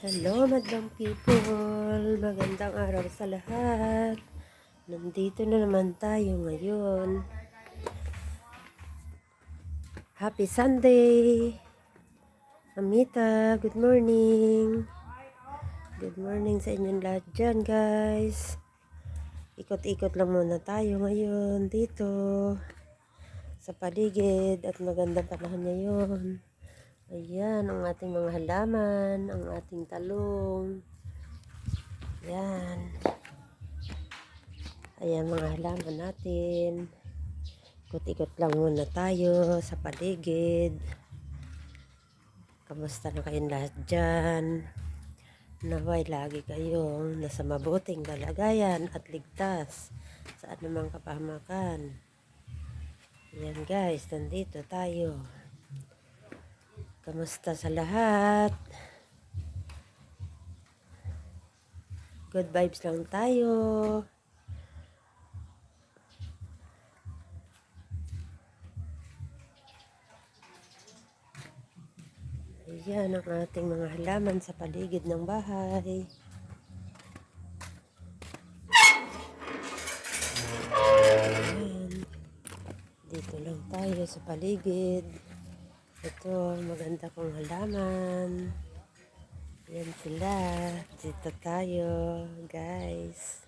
Hello, madlang people. Magandang araw sa lahat. Nandito na naman tayo ngayon. Happy Sunday! Amita, good morning. Good morning sa inyong lahat dyan, guys. Ikot-ikot lang muna tayo ngayon dito sa paligid at magandang panahon ngayon. Ayan, ang ating mga halaman, ang ating talong. Ayan. Ayan mga halaman natin. Ikot-ikot lang muna tayo sa paligid. Kamusta na kayong lahat dyan? Naway lagi kayong nasa mabuting kalagayan at ligtas sa anumang kapahamakan. Ayan guys, nandito tayo. Kamusta sa lahat? Good vibes lang tayo. Ayan ang ating mga halaman sa paligid ng bahay. Ayan. Dito lang tayo sa paligid. Ito, maganda kong halaman. Ayan sila. Dito tayo, guys.